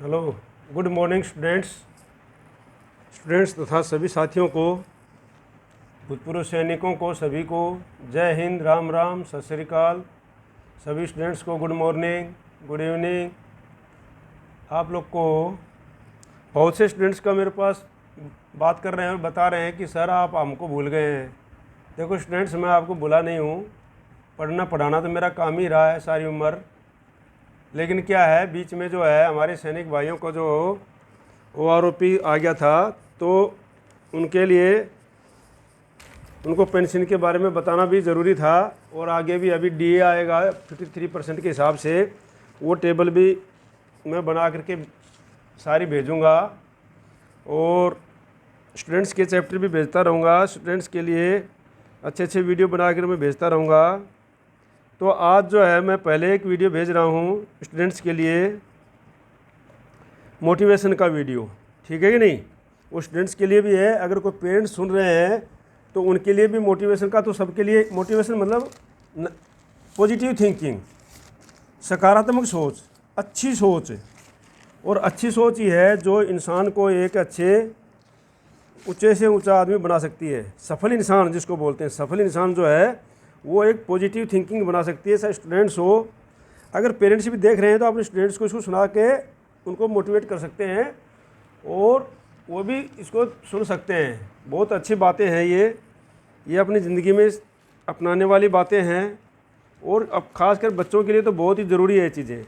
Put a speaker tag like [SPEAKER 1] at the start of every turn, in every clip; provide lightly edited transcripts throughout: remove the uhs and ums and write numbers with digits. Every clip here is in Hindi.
[SPEAKER 1] हेलो, गुड मॉर्निंग स्टूडेंट्स तथा सभी साथियों को, भूतपूर्व सैनिकों को, सभी को जय हिंद, राम राम, सत श्री अकाल। सभी स्टूडेंट्स को गुड मॉर्निंग, गुड इवनिंग। आप लोग को बहुत से स्टूडेंट्स का मेरे पास बात कर रहे हैं और बता रहे हैं कि सर आप हमको भूल गए हैं। देखो स्टूडेंट्स, मैं आपको भूला नहीं हूँ। पढ़ना पढ़ाना तो मेरा काम ही रहा है सारी उम्र। लेकिन क्या है, बीच में जो है हमारे सैनिक भाइयों को जो OROP आ गया था, तो उनके लिए उनको पेंशन के बारे में बताना भी ज़रूरी था। और आगे भी अभी DA आएगा 53% के हिसाब से, वो टेबल भी मैं बना करके सारी भेजूँगा और स्टूडेंट्स के चैप्टर भी भेजता रहूँगा। स्टूडेंट्स के लिए अच्छे अच्छे वीडियो बना कर मैं भेजता रहूँगा। तो आज जो है मैं पहले एक वीडियो भेज रहा हूँ स्टूडेंट्स के लिए, मोटिवेशन का वीडियो, ठीक है कि नहीं। वो स्टूडेंट्स के लिए भी है, अगर कोई पेरेंट्स सुन रहे हैं तो उनके लिए भी मोटिवेशन का। तो सबके लिए मोटिवेशन मतलब पॉजिटिव थिंकिंग, सकारात्मक सोच, अच्छी सोच। और अच्छी सोच ही है जो इंसान को एक अच्छे ऊंचे से ऊंचा आदमी बना सकती है। सफल इंसान जिसको बोलते हैं, सफल इंसान जो है वो एक पॉजिटिव थिंकिंग बना सकती है। चाहे स्टूडेंट्स हो, अगर पेरेंट्स भी देख रहे हैं तो अपने स्टूडेंट्स को इसको सुना के उनको मोटिवेट कर सकते हैं और वो भी इसको सुन सकते हैं। बहुत अच्छी बातें हैं ये अपनी ज़िंदगी में अपनाने वाली बातें हैं। और अब ख़ासकर बच्चों के लिए तो बहुत ही ज़रूरी है ये चीज़ें।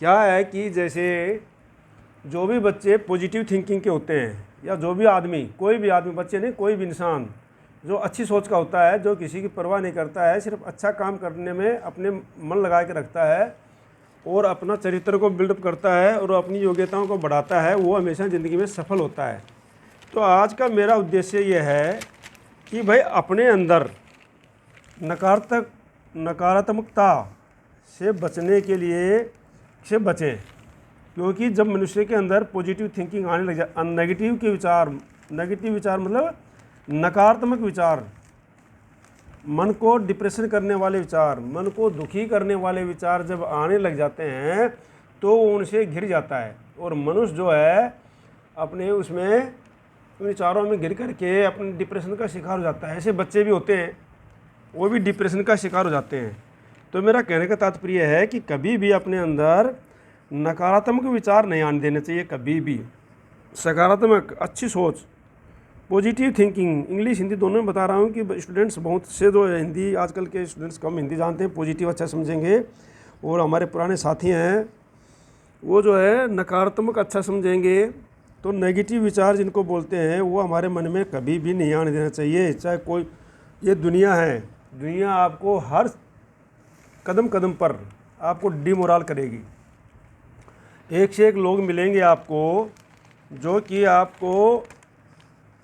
[SPEAKER 1] क्या है कि जैसे जो भी बच्चे पॉजिटिव थिंकिंग के होते हैं, या जो भी आदमी, कोई भी आदमी, बच्चे नहीं, कोई भी इंसान जो अच्छी सोच का होता है, जो किसी की परवाह नहीं करता है, सिर्फ अच्छा काम करने में अपने मन लगा के रखता है और अपना चरित्र को बिल्डअप करता है और अपनी योग्यताओं को बढ़ाता है, वो हमेशा ज़िंदगी में सफल होता है। तो आज का मेरा उद्देश्य ये है कि भाई अपने अंदर नकारात्मकता से बचने के लिए से बचें। क्योंकि जब मनुष्य के अंदर पॉजिटिव थिंकिंग आने लग जाए, नेगेटिव विचार मतलब नकारात्मक विचार, मन को डिप्रेशन करने वाले विचार, मन को दुखी करने वाले विचार जब आने लग जाते हैं तो उनसे घिर जाता है और मनुष्य जो है अपने उसमें विचारों में घिर करके अपने डिप्रेशन का शिकार हो जाता है। ऐसे बच्चे भी होते हैं, वो भी डिप्रेशन का शिकार हो जाते हैं। तो मेरा कहने का तात्पर्य है कि कभी भी अपने अंदर नकारात्मक विचार नहीं आने देने चाहिए। कभी भी सकारात्मक, अच्छी सोच, पॉजिटिव थिंकिंग, इंग्लिश हिंदी दोनों में बता रहा हूँ कि स्टूडेंट्स बहुत से जो हिंदी, आजकल के स्टूडेंट्स कम हिंदी जानते हैं, पॉजिटिव अच्छा समझेंगे। और हमारे पुराने साथी हैं वो जो है नकारात्मक अच्छा समझेंगे। तो नेगेटिव विचार जिनको बोलते हैं वो हमारे मन में कभी भी नहीं आने देना चाहिए। चाहे कोई, ये दुनिया है, दुनिया आपको हर कदम कदम पर आपको डिमोरल करेगी। एक से एक लोग मिलेंगे आपको जो कि आपको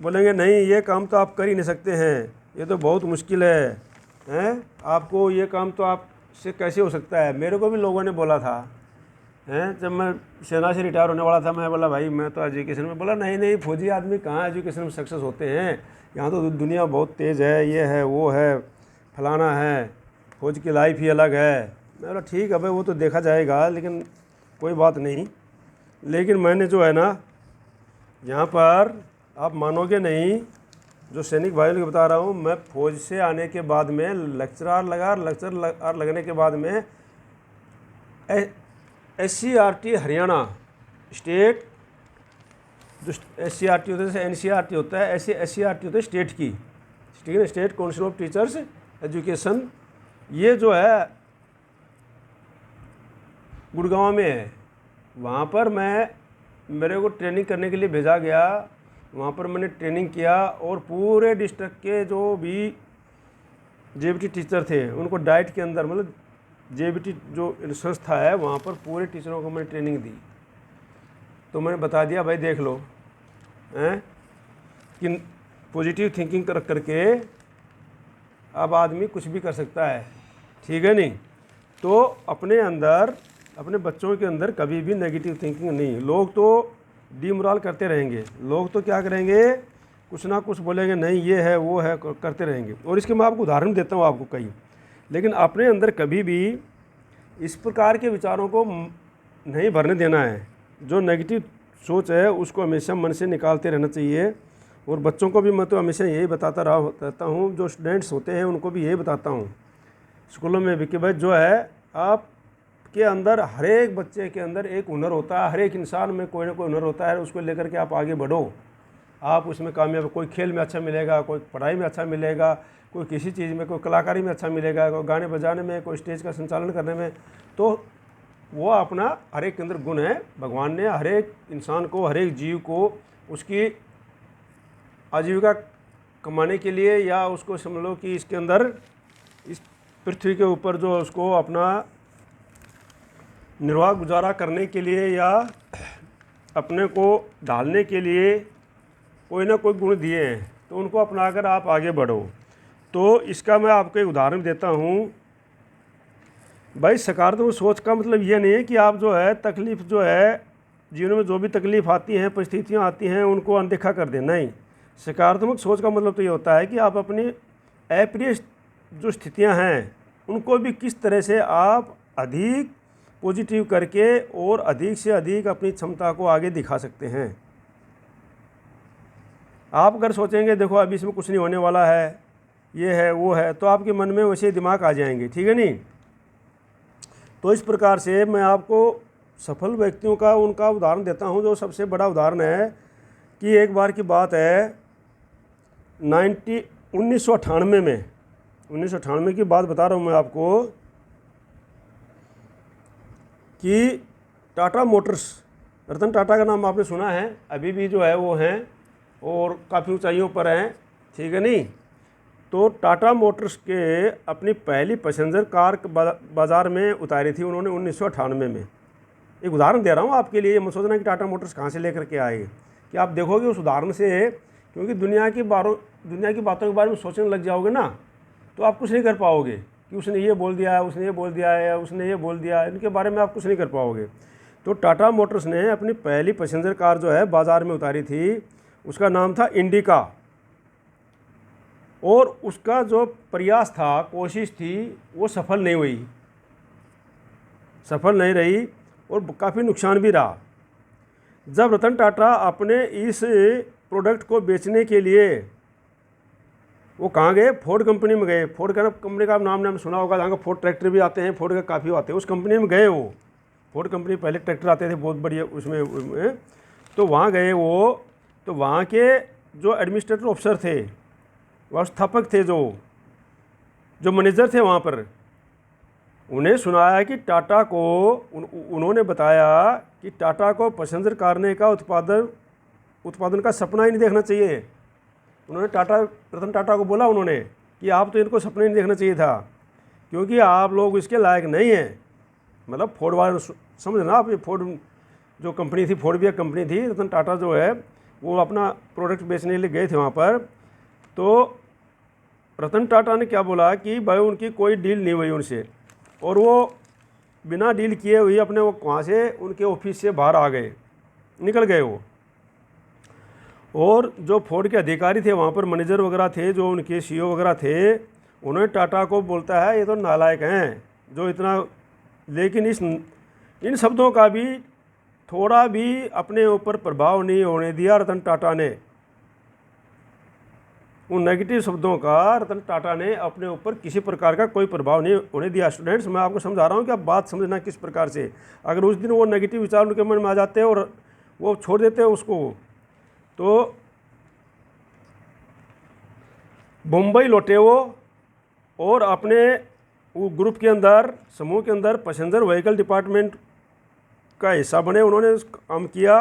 [SPEAKER 1] बोलेंगे नहीं ये काम तो आप कर ही नहीं सकते हैं, ये तो बहुत मुश्किल है, आपको ये काम तो आपसे कैसे हो सकता है। मेरे को भी लोगों ने बोला था, जब मैं सेना से रिटायर होने वाला था, मैं बोला भाई मैं तो एजुकेशन में, बोला नहीं फौजी आदमी कहाँ एजुकेशन में सक्सेस होते हैं, यहाँ तो दुनिया बहुत तेज़ है, ये है वो है फलाना है, फौज की लाइफ ही अलग है। मैं बोला ठीक है भाई, वो तो देखा जाएगा, लेकिन कोई बात नहीं। लेकिन मैंने जो है ना, यहाँ पर आप मानोगे नहीं, जो सैनिक भाइयों को बता रहा हूँ, मैं फौज से आने के बाद में लेक्चर लगने के बाद में SCRT हरियाणा स्टेट, जो SCRT होता है जैसे NCRT होता है, ऐसे SCRT होता है स्टेट की, ठीक है, state council of teachers education. ये जो है गुड़गांव में है। वहाँ पर मेरे को ट्रेनिंग करने के लिए भेजा गया। वहाँ पर मैंने ट्रेनिंग किया और पूरे डिस्ट्रिक्ट के जो भी JBT टीचर थे उनको डाइट के अंदर, मतलब JBT जो संस्था है वहाँ पर पूरे टीचरों को मैंने ट्रेनिंग दी। तो मैंने बता दिया भाई देख लो कि पॉजिटिव थिंकिंग कर करके अब आदमी कुछ भी कर सकता है, ठीक है नहीं। तो अपने अंदर, अपने बच्चों के अंदर कभी भी नेगेटिव थिंकिंग नहीं। लोग तो डिमोरल करते रहेंगे, लोग तो क्या करेंगे, कुछ ना कुछ बोलेंगे, नहीं ये है वो है, करते रहेंगे। और इसके मैं आपको उदाहरण देता हूँ आपको कई। लेकिन अपने अंदर कभी भी इस प्रकार के विचारों को नहीं भरने देना है। जो नेगेटिव सोच है उसको हमेशा मन से निकालते रहना चाहिए। और बच्चों को भी मैं तो हमेशा यही बताता रहता हूँ, जो स्टूडेंट्स होते हैं उनको भी यही बताता हूँ स्कूलों में भी, कि भाई जो है आपके अंदर, हर एक बच्चे के अंदर एक हुनर होता है, हर एक इंसान में कोई ना कोई हुनर होता है, उसको लेकर के आप आगे बढ़ो, आप उसमें कामयाब। कोई खेल में अच्छा मिलेगा, कोई पढ़ाई में अच्छा मिलेगा, कोई किसी चीज़ में, कोई कलाकारी में अच्छा मिलेगा, कोई गाने बजाने में, कोई स्टेज का संचालन करने में। तो वो अपना हर एक के अंदर गुण है। भगवान ने हर एक इंसान को, हर एक जीव को उसकी आजीविका कमाने के लिए, या उसको समझ लो कि इसके अंदर, इस पृथ्वी के ऊपर जो उसको अपना निर्वाह गुजारा करने के लिए या अपने को ढालने के लिए कोई ना कोई गुण दिए हैं, तो उनको अपनाकर आप आगे बढ़ो। तो इसका मैं आपको एक उदाहरण देता हूँ। भाई सकारात्मक सोच का मतलब ये नहीं है कि आप जो है तकलीफ़ जो है जीवन में, जो भी तकलीफ़ आती हैं, परिस्थितियाँ आती हैं, उनको अनदेखा कर दें। नहीं, सकारात्मक सोच का मतलब तो ये होता है कि आप अपनी अप्रिय जो स्थितियाँ हैं उनको भी किस तरह से आप अधिक पॉजिटिव करके और अधिक से अधिक अपनी क्षमता को आगे दिखा सकते हैं। आप अगर सोचेंगे देखो अभी इसमें कुछ नहीं होने वाला है, ये है वो है, तो आपके मन में वैसे दिमाग आ जाएंगे, ठीक है नहीं। तो इस प्रकार से मैं आपको सफल व्यक्तियों का उनका उदाहरण देता हूं। जो सबसे बड़ा उदाहरण है कि एक बार की बात है 1998 में, 1998 की बात बता रहा हूं मैं आपको, कि टाटा मोटर्स, रतन टाटा का नाम आपने सुना है, अभी भी जो है वो हैं और काफ़ी ऊंचाइयों पर हैं, ठीक है नहीं। तो टाटा मोटर्स के अपनी पहली पैसेंजर कार बाज़ार में उतारी थी उन्होंने 1998 में। एक उदाहरण दे रहा हूँ आपके लिए, मत सोचना कि टाटा मोटर्स कहाँ से लेकर के आए, कि आप देखोगे उस उदाहरण से, क्योंकि दुनिया की बातों के बारे में सोचने लग जाओगे ना, तो आप कुछ नहीं कर पाओगे कि उसने ये बोल दिया है, उसने ये बोल दिया है, उसने ये बोल दिया है, इनके बारे में आप कुछ नहीं कर पाओगे। तो टाटा मोटर्स ने अपनी पहली पैसेंजर कार जो है बाज़ार में उतारी थी, उसका नाम था इंडिका। और उसका जो प्रयास था, कोशिश थी, वो सफल नहीं हुई, सफल नहीं रही और काफ़ी नुकसान भी रहा। जब रतन टाटा अपने इस प्रोडक्ट को बेचने के लिए वो कहाँ गए, फोर्ड कंपनी में गए। फोर्ड कंपनी का नाम सुना होगा, जहाँ का फोर्ड ट्रैक्टर भी आते हैं, फोर्ड का काफ़ी आते हैं, उस कंपनी में गए वो। फोर्ड कंपनी पहले ट्रैक्टर आते थे बहुत बढ़िया उसमें, तो वहाँ गए वो। तो वहाँ के जो एडमिनिस्ट्रेटिव ऑफिसर थे, व्यवस्थापक थे, जो मैनेजर थे वहाँ पर, उन्हें सुनाया कि टाटा को, उन्होंने बताया कि टाटा को पैसेंजर कार का उत्पादन का सपना ही नहीं देखना चाहिए। उन्होंने रतन टाटा को बोला उन्होंने कि आप तो इनको सपना ही नहीं देखना चाहिए था, क्योंकि आप लोग इसके लायक नहीं हैं। मतलब फोर्ड वाले, समझना आप, ये फोर्ड जो कंपनी थी, फोर्ड भी एक कंपनी थी, रतन टाटा जो है वो अपना प्रोडक्ट बेचने के लिए गए थे वहाँ पर। तो रतन टाटा ने क्या बोला कि भाई उनकी कोई डील नहीं हुई उनसे, और वो बिना डील किए हुए अपने वो वहाँ से उनके ऑफिस से बाहर आ गए, निकल गए वो। और जो फोर्ड के अधिकारी थे वहाँ पर, मैनेजर वगैरह थे, जो उनके सीईओ वगैरह थे, उन्होंने टाटा को बोलता है ये तो नालायक हैं जो इतना, लेकिन इन शब्दों का भी थोड़ा भी अपने ऊपर प्रभाव नहीं होने दिया रतन टाटा ने। उन नेगेटिव शब्दों का रतन टाटा ने अपने ऊपर किसी प्रकार का कोई प्रभाव नहीं होने दिया। स्टूडेंट्स, मैं आपको समझा रहा हूँ कि आप बात समझना किस प्रकार से। अगर उस दिन वो नेगेटिव विचार उनके मन में आ जाते हैं और वो छोड़ देते हैं उसको, तो मुंबई लौटे वो और अपने वो ग्रुप के अंदर, समूह के अंदर पैसेंजर व्हीकल डिपार्टमेंट का हिस्सा बने। उन्होंने काम किया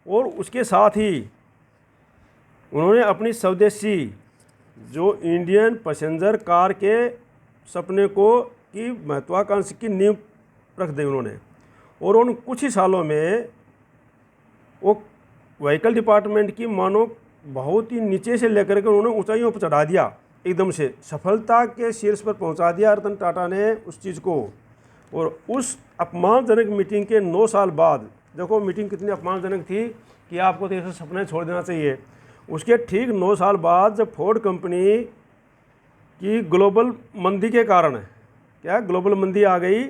[SPEAKER 1] और उसके साथ ही उन्होंने अपनी स्वदेशी जो इंडियन पैसेंजर कार के सपने को की महत्वाकांक्षा की नींव रख दी उन्होंने। और उन कुछ ही सालों में वो व्हीकल डिपार्टमेंट की मानो बहुत ही नीचे से लेकर के उन्होंने ऊंचाइयों पर चढ़ा दिया, एकदम से सफलता के शीर्ष पर पहुंचा दिया रतन टाटा ने उस चीज़ को। और उस अपमानजनक मीटिंग के 9 साल बाद, देखो मीटिंग कितनी अपमानजनक थी कि आपको तो ऐसे सपने छोड़ देना चाहिए। उसके ठीक 9 साल बाद जब फोर्ड कंपनी की ग्लोबल मंदी के कारण, क्या ग्लोबल मंदी आ गई,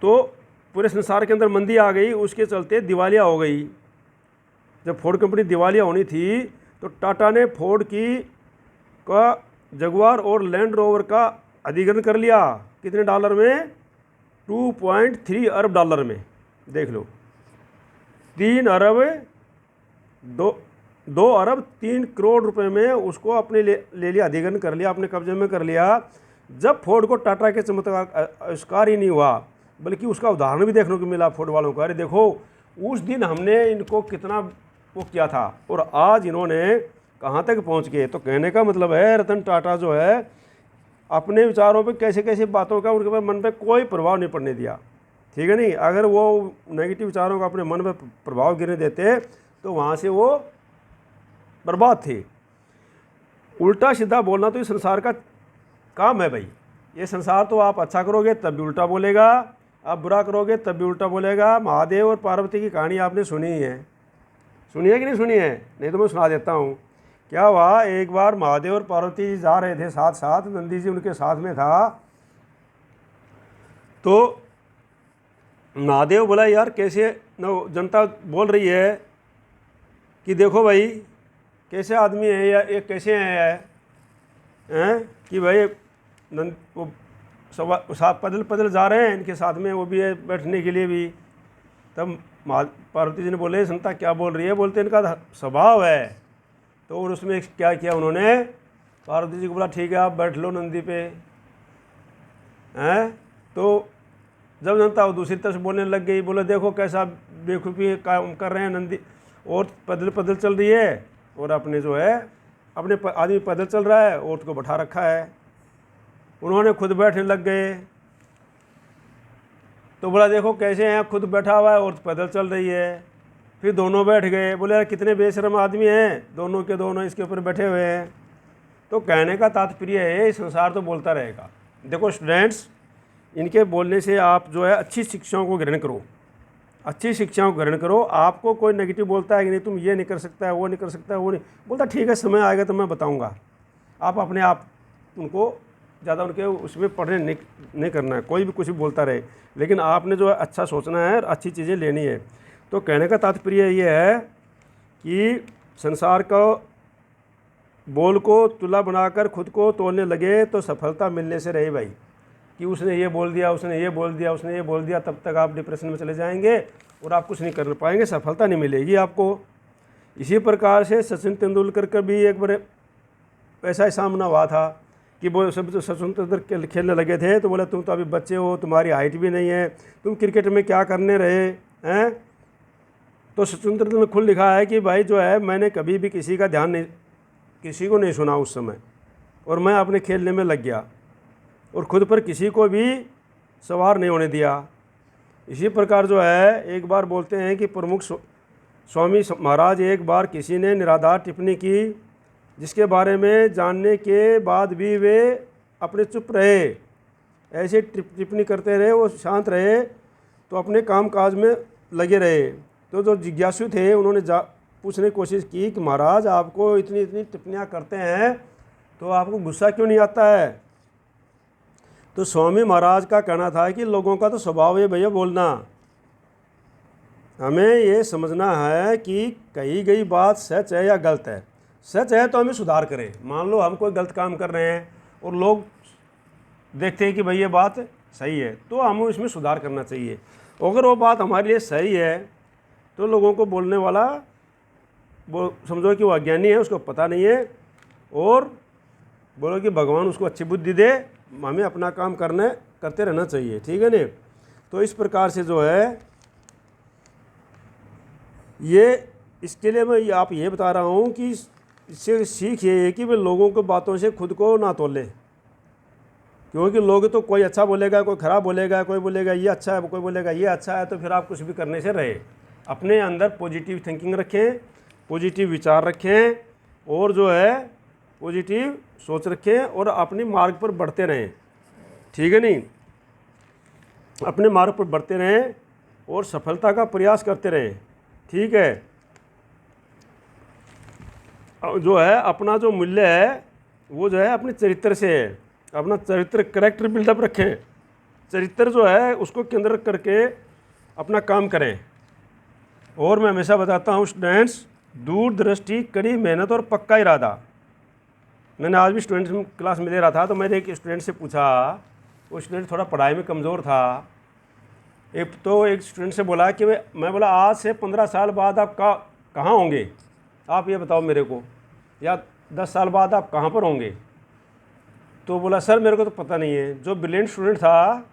[SPEAKER 1] तो पूरे संसार के अंदर मंदी आ गई, उसके चलते दिवालिया हो गई। जब फोर्ड कंपनी दिवालिया होनी थी तो टाटा ने फोर्ड का जगुआर और लैंड रोवर का अधिग्रहण कर लिया। कितने डॉलर में? 2.3 अरब डॉलर में। देख लो, 3 अरब 2 अरब 3 करोड़ रुपए में उसको अपने ले लिया, अधिग्रहण कर लिया, अपने कब्जे में कर लिया। जब फोर्ड को टाटा के चमत्कार आविष्कार ही नहीं हुआ, बल्कि उसका उदाहरण भी देखने को मिला फोर्ड वालों को। अरे देखो, उस दिन हमने इनको कितना वो किया था और आज इन्होंने कहाँ तक पहुँच गए। तो कहने का मतलब है रतन टाटा जो है अपने विचारों पे कैसे कैसे बातों का उनके मन पे कोई प्रभाव नहीं पड़ने दिया। ठीक है नहीं, अगर वो नेगेटिव विचारों का अपने मन पे प्रभाव गिरने देते तो वहाँ से वो बर्बाद थे। उल्टा सीधा बोलना तो इस संसार का काम है भाई। ये संसार तो आप अच्छा करोगे तब भी उल्टा बोलेगा, आप बुरा करोगे तब भी उल्टा बोलेगा। महादेव और पार्वती की कहानी आपने सुनी है, सुनी है कि नहीं सुनी है? नहीं तो मैं सुना देता हूँ। क्या हुआ, एक बार महादेव और पार्वती जी जा रहे थे साथ साथ, नंदी जी उनके साथ में था। तो महादेव बोला यार कैसे जनता बोल रही है कि देखो भाई कैसे आदमी है या ये कैसे हैं कि भाई वो सब पैदल जा रहे हैं, इनके साथ में वो भी है बैठने के लिए भी। तब पार्वती जी ने बोले संता क्या बोल रही है? बोलते इनका स्वभाव है। तो और उसमें क्या किया उन्होंने, पार्वती जी को बोला ठीक है आप बैठ लो नंदी पे हैं। तो जब जनता वो दूसरी तरफ से बोलने लग गई, बोले देखो कैसा बेवकूफ़ी काम कर रहे हैं नंदी, और पैदल चल रही है और अपने जो है अपने आदमी पैदल चल रहा है, औरत को बैठा रखा है। उन्होंने खुद बैठने लग गए। तो बोला देखो कैसे हैं, खुद बैठा हुआ है, औरत पैदल चल रही है। फिर दोनों बैठ गए। बोले यार कितने बेशर्म आदमी हैं, दोनों के दोनों इसके ऊपर बैठे हुए हैं। तो कहने का तात्पर्य है संसार तो बोलता रहेगा। देखो स्टूडेंट्स, इनके बोलने से आप जो है अच्छी शिक्षाओं को ग्रहण करो, अच्छी शिक्षाओं को ग्रहण करो। आपको कोई नेगेटिव बोलता है कि नहीं तुम ये नहीं कर सकता है, वो नहीं कर सकता है, वो नहीं बोलता, ठीक है समय आएगा तो मैं बताऊंगा। आप अपने आप उनको ज़्यादा उनके उसमें पढ़ने नहीं करना है, कोई भी कुछ भी बोलता रहे, लेकिन आपने जो है अच्छा सोचना है और अच्छी चीज़ें लेनी है। तो कहने का तात्पर्य ये है कि संसार को बोल को तुला बनाकर खुद को तोड़ने लगे तो सफलता मिलने से रहे भाई। कि उसने ये बोल दिया, उसने ये बोल दिया, उसने ये बोल दिया, तब तक आप डिप्रेशन में चले जाएंगे और आप कुछ नहीं कर पाएंगे, सफलता नहीं मिलेगी आपको। इसी प्रकार से सचिन तेंदुलकर का भी एक बार ऐसा ही सामना हुआ था कि वो सब सचिन तेंदुलकर खेलने लगे थे तो बोला तुम तो अभी बच्चे हो, तुम्हारी हाइट भी नहीं है, तुम क्रिकेट में क्या करने रहे हैं। तो सचिन तेंदुलकर ने खुद लिखा है कि भाई जो है मैंने कभी भी किसी का ध्यान नहीं, किसी को नहीं सुना उस समय, और मैं अपने खेलने में लग गया और खुद पर किसी को भी सवार नहीं होने दिया। इसी प्रकार जो है एक बार बोलते हैं कि प्रमुख स्वामी महाराज एक बार किसी ने निराधार टिप्पणी की, जिसके बारे में जानने के बाद भी वे अपने चुप रहे, ऐसे टिप्पणी करते रहे, वो शांत रहे, तो अपने काम काज में लगे रहे। तो जो जिज्ञासु थे उन्होंने पूछने की कोशिश की कि महाराज आपको इतनी इतनी टिप्पणियाँ करते हैं तो आपको गुस्सा क्यों नहीं आता है। तो स्वामी महाराज का कहना था कि लोगों का तो स्वभाव है भैया बोलना, हमें ये समझना है कि कही गई बात सच है या गलत है। सच है तो हमें सुधार करें। मान लो हम कोई गलत काम कर रहे हैं और लोग देखते हैं कि भाई ये बात सही है, तो हमें इसमें सुधार करना चाहिए। अगर वो बात हमारे लिए सही है तो लोगों को बोलने वाला वो समझो कि वो अज्ञानी है, उसको पता नहीं है, और बोलो कि भगवान उसको अच्छी बुद्धि दे, हमें अपना काम करते रहना चाहिए। ठीक है ना। तो इस प्रकार से जो है ये, इसके लिए मैं आप ये बता रहा हूँ कि इससे सीख ये है कि वे लोगों को बातों से खुद को ना तोलें, क्योंकि लोग तो कोई अच्छा बोलेगा, कोई ख़राब बोलेगा, कोई बोलेगा ये अच्छा है, कोई बोलेगा ये अच्छा है, तो फिर आप कुछ भी करने से रहे। अपने अंदर पॉजिटिव थिंकिंग रखें, पॉजिटिव विचार रखें, और जो है पॉजिटिव सोच रखें और अपने मार्ग पर बढ़ते रहें। ठीक है नहीं, अपने मार्ग पर बढ़ते रहें और सफलता का प्रयास करते रहें। ठीक है। जो है अपना जो मूल्य है वो जो है अपने चरित्र से है। अपना चरित्र, कैरेक्टर बिल्डअप रखें। चरित्र जो है उसको केंद्र करके अपना काम करें। और मैं हमेशा बताता हूँ स्टूडेंट्स, दूरदृष्टि, कड़ी मेहनत और पक्का इरादा। मैंने आज भी स्टूडेंट्स क्लास में दे रहा था, तो मैंने एक स्टूडेंट से पूछा, वो स्टूडेंट थोड़ा पढ़ाई में कमज़ोर था। एक स्टूडेंट से बोला कि मैं बोला आज से 15 साल बाद आप कहाँ होंगे, आप ये बताओ मेरे को, या 10 साल बाद आप कहाँ पर होंगे। तो बोला सर मेरे को तो पता नहीं है। जो ब्रिलियंट स्टूडेंट था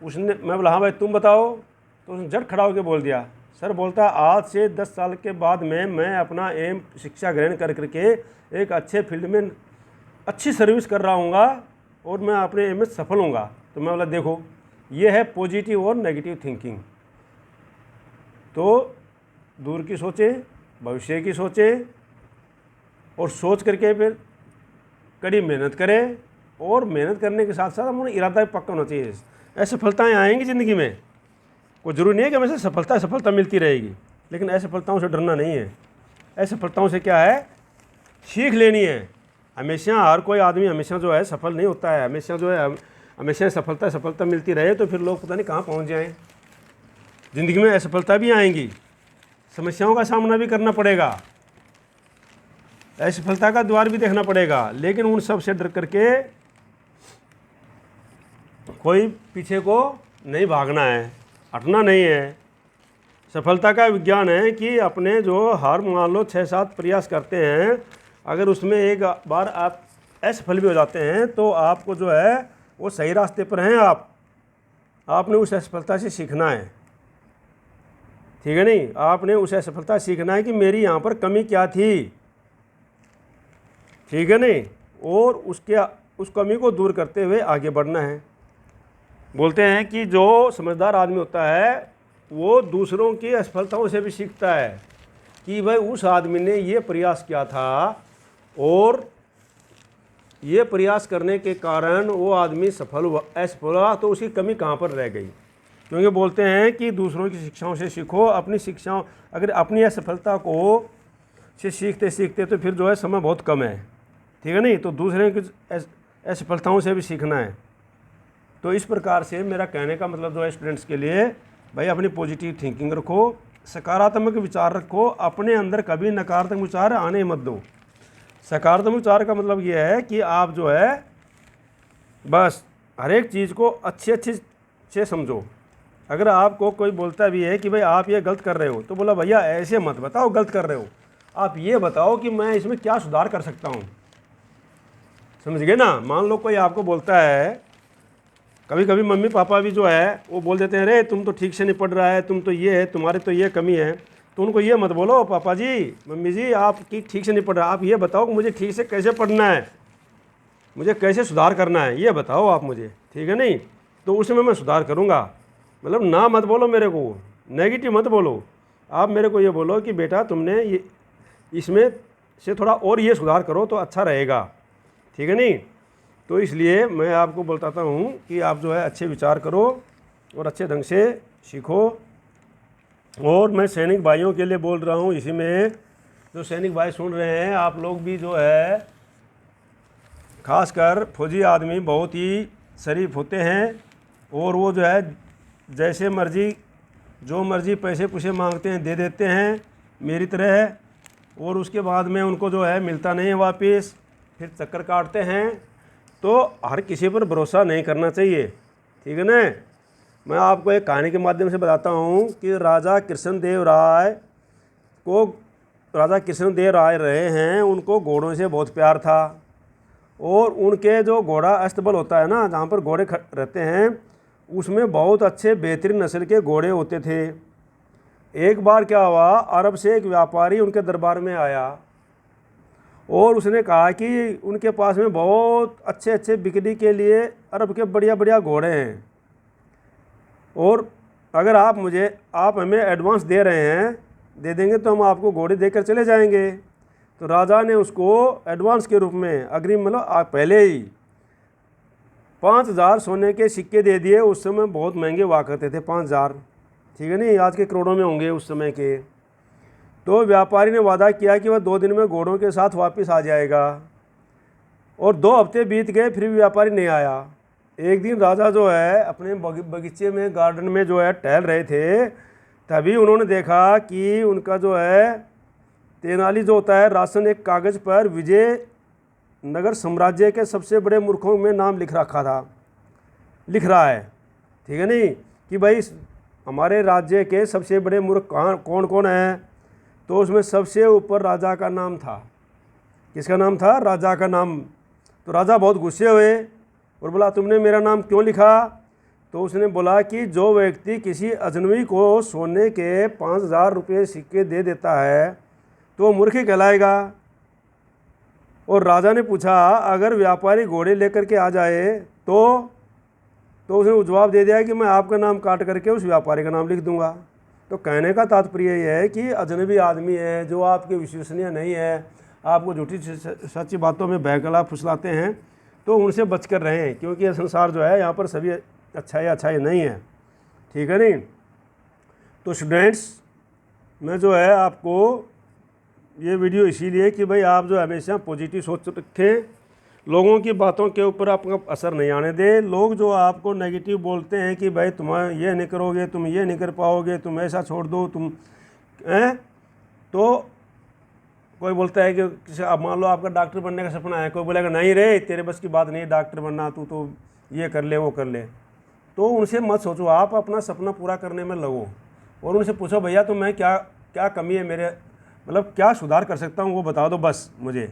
[SPEAKER 1] उसने, मैं बोला हाँ भाई तुम बताओ, तो उसने झट खड़ा होकर बोल दिया, सर बोलता आज से 10 साल के बाद में मैं अपना एम शिक्षा ग्रहण कर करके एक अच्छे फील्ड में अच्छी सर्विस कर रहा हूँगा और मैं अपने एम में सफल होऊंगा। तो मैं बोला देखो ये है पॉजिटिव और नेगेटिव थिंकिंग। तो दूर की सोचें, भविष्य की सोचें, और सोच करके फिर कड़ी मेहनत करें, और मेहनत करने के साथ साथ हमारा इरादा भी पक्का होना चाहिए। असफलताएँ आएंगी ज़िंदगी में, कोई ज़रूरी नहीं है कि हमेशा सफलता मिलती रहेगी, लेकिन असफलताओं से डरना नहीं है। असफलताओं से क्या है, सीख लेनी है। हमेशा हर कोई आदमी हमेशा जो है सफल नहीं होता है, हमेशा जो है हमेशा सफलता मिलती रहे तो फिर लोग पता नहीं कहाँ पहुँच जाएं। ज़िंदगी में असफलता भी आएंगी, समस्याओं का सामना भी करना पड़ेगा, असफलता का द्वार भी देखना पड़ेगा, लेकिन उन सब से डर करके कोई पीछे को नहीं भागना है, हटना नहीं है। सफलता का विज्ञान है कि अपने जो हर मान लो 6-7 प्रयास करते हैं, अगर उसमें एक बार आप असफल भी हो जाते हैं तो आपको जो है वो सही रास्ते पर हैं। आपने उस असफलता से सीखना है, ठीक है नहीं, आपने उस असफलता से सीखना है कि मेरी यहाँ पर कमी क्या थी, ठीक है नहीं, और उस कमी को दूर करते हुए आगे बढ़ना है। बोलते हैं कि जो समझदार आदमी होता है वो दूसरों की असफलताओं से भी सीखता है कि भाई उस आदमी ने ये प्रयास किया था और ये प्रयास करने के कारण वो आदमी असफल हुआ, तो उसकी कमी कहाँ पर रह गई। क्योंकि बोलते हैं कि दूसरों की शिक्षाओं से सीखो, अपनी शिक्षाओं, अगर अपनी असफलता को से सीखते सीखते तो फिर जो है समय बहुत कम है, ठीक है नहीं, तो दूसरे की असफलताओं से भी सीखना है। तो इस प्रकार से मेरा कहने का मतलब जो है स्टूडेंट्स के लिए, भाई अपनी पॉजिटिव थिंकिंग रखो, सकारात्मक विचार रखो, अपने अंदर कभी नकारात्मक विचार आने मत दो। सकारात्मक विचार का मतलब ये है कि आप जो है बस हर एक चीज़ को अच्छे से समझो। अगर आपको कोई बोलता भी है कि भाई आप ये गलत कर रहे हो, तो बोला भैया ऐसे मत बताओ गलत कर रहे हो, आप ये बताओ कि मैं इसमें क्या सुधार कर सकता हूँ। समझ गए ना। मान लो कोई आपको बोलता है, कभी कभी मम्मी पापा भी जो है वो बोल देते हैं, अरे तुम तो ठीक से नहीं पढ़ रहा है, तुम तो ये है, तुम्हारे तो ये कमी है। तो उनको ये मत बोलो पापा जी मम्मी जी आप ठीक से नहीं पढ़ रहा, आप ये बताओ कि मुझे ठीक से कैसे पढ़ना है, मुझे कैसे सुधार करना है, ये बताओ आप मुझे, ठीक है नहीं, तो उसमें मैं सुधार करूँगा। मतलब ना मत बोलो मेरे को, नेगेटिव मत बोलो, आप मेरे को ये बोलो कि बेटा तुमने ये इसमें से थोड़ा और ये सुधार करो तो अच्छा रहेगा, ठीक है नहीं। तो इसलिए मैं आपको बताता हूँ कि आप जो है अच्छे विचार करो और अच्छे ढंग से सीखो। और मैं सैनिक भाइयों के लिए बोल रहा हूँ, इसी में जो सैनिक भाई सुन रहे हैं, आप लोग भी जो है खासकर फौजी आदमी बहुत ही शरीफ होते हैं, और वो जो है जैसे मर्जी जो मर्जी पैसे पुसे मांगते हैं दे देते हैं मेरी तरह, और उसके बाद में उनको जो है मिलता नहीं है वापस, फिर चक्कर काटते हैं। तो हर किसी पर भरोसा नहीं करना चाहिए, ठीक है ना। मैं आपको एक कहानी के माध्यम से बताता हूँ कि राजा कृष्णदेव राय रहे हैं, उनको घोड़ों से बहुत प्यार था, और उनके जो घोड़ा अस्तबल होता है ना, जहाँ पर घोड़े रहते हैं, उसमें बहुत अच्छे बेहतरीन नस्ल के घोड़े होते थे। एक बार क्या हुआ, अरब से एक व्यापारी उनके दरबार में आया और उसने कहा कि उनके पास में बहुत अच्छे बिक्री के लिए अरब के बढ़िया घोड़े हैं, और अगर आप हमें एडवांस दे रहे हैं, दे देंगे तो हम आपको घोड़े देकर चले जाएंगे। तो राजा ने उसको एडवांस के रूप में अग्रिम मतलब पहले ही 5,000 सोने के सिक्के दे दिए। उस समय बहुत महंगे हुआ करते थे 5,000, ठीक है नहीं, आज के करोड़ों में होंगे उस समय के। तो व्यापारी ने वादा किया कि वह 2 दिन में घोड़ों के साथ वापस आ जाएगा, और 2 हफ्ते बीत गए फिर भी व्यापारी नहीं आया। एक दिन राजा जो है अपने बगीचे में, गार्डन में जो है टहल रहे थे, तभी उन्होंने देखा कि उनका जो है तेनाली जो होता है राशन एक कागज़ पर विजय नगर साम्राज्य के सबसे बड़े मूर्खों में नाम लिख रहा है, ठीक है नहीं, कि भाई हमारे राज्य के सबसे बड़े मूर्ख कौन कौन है। तो उसमें सबसे ऊपर राजा का नाम था। किसका नाम था? राजा का नाम। तो राजा बहुत गुस्से हुए और बोला तुमने मेरा नाम क्यों लिखा? तो उसने बोला कि जो व्यक्ति किसी अजनबी को सोने के 5,000 रुपये सिक्के दे देता है तो वो मूर्ख कहलाएगा। और राजा ने पूछा अगर व्यापारी घोड़े लेकर के आ जाए तो उसने जवाब दे दिया कि मैं आपका नाम काट करके उस व्यापारी का नाम लिख दूंगा। तो कहने का तात्पर्य यह है कि अजनबी आदमी है जो आपके विश्वसनीय नहीं है, आपको झूठी सच्ची बातों में बहकला फुसलाते हैं, तो उनसे बच कर रहें, क्योंकि यह संसार जो है यहाँ पर सभी अच्छाई नहीं है, ठीक है नहीं। तो स्टूडेंट्स, मैं जो है आपको ये वीडियो इसीलिए कि भाई आप जो हमेशा पॉजिटिव सोच रखें, लोगों की बातों के ऊपर आपका असर नहीं आने दे। लोग जो आपको नेगेटिव बोलते हैं कि भाई तुम ये नहीं करोगे, तुम ये नहीं कर पाओगे, तुम ऐसा छोड़ दो, तुम तो कोई बोलता है कि अब मान लो आपका डॉक्टर बनने का सपना है, कोई बोलेगा नहीं रे तेरे बस की बात नहीं डॉक्टर बनना, तू तो ये कर ले वो कर ले। तो उनसे मत सोचो, आप अपना सपना पूरा करने में लगो और उनसे पूछो भैया तो मैं क्या कमी है मेरे, मतलब क्या सुधार कर सकता हूँ वो बता दो बस मुझे।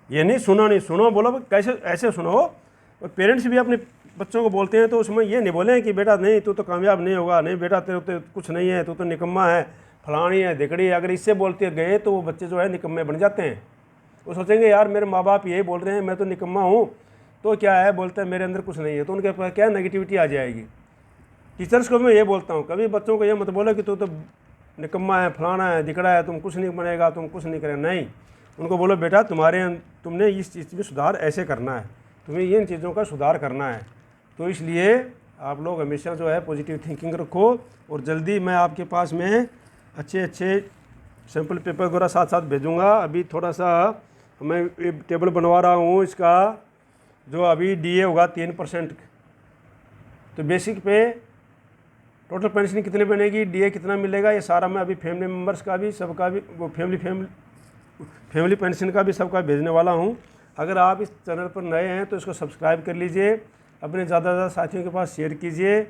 [SPEAKER 1] ये नहीं सुनो बोलो कैसे ऐसे सुनो। और पेरेंट्स भी अपने बच्चों को बोलते हैं तो उसमें ये नहीं बोलें कि बेटा नहीं तू तो कामयाब नहीं होगा, नहीं बेटा तेरे तो कुछ नहीं है, तू तो निकम्मा है, फलानी है दिकड़ी है। अगर इससे बोलते गए तो वो बच्चे जो है निकम्मे बन जाते हैं। वो सोचेंगे यार मेरे माँ बाप यही बोल रहे हैं, मैं तो निकम्मा हूँ, तो क्या है बोलते हैं मेरे अंदर कुछ नहीं है, तो उनके पास क्या नेगेटिविटी आ जाएगी। टीचर्स को मैं ये बोलता हूँ, कभी बच्चों को ये मत बोलो कि तू तो निकम्मा है, फलाना है, दिकड़ा है, तुम कुछ नहीं बनेगा, तुम कुछ नहीं करेगा। नहीं, उनको बोलो बेटा तुमने इस चीज़ में सुधार ऐसे करना है, तुम्हें इन चीज़ों का सुधार करना है। तो इसलिए आप लोग हमेशा जो है पॉजिटिव थिंकिंग रखो। और जल्दी मैं आपके पास में अच्छे सैम्पल पेपर वगैरह साथ साथ भेजूँगा। अभी थोड़ा सा मैं टेबल बनवा रहा हूँ, इसका जो अभी DA होगा 3%, तो बेसिक पे टोटल पेंशन कितनी बनेगी, DA कितना मिलेगा, ये सारा मैं अभी फैमिली मेम्बर्स का भी सबका भी वो फैमिली पेंशन का भी सबका भेजने वाला हूँ। अगर आप इस चैनल पर नए हैं तो इसको सब्सक्राइब कर लीजिए, अपने ज़्यादा से ज़्यादा साथियों के पास शेयर कीजिए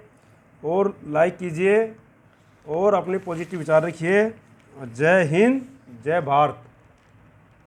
[SPEAKER 1] और लाइक कीजिए और अपने पॉजिटिव विचार रखिए। जय हिंद, जय भारत।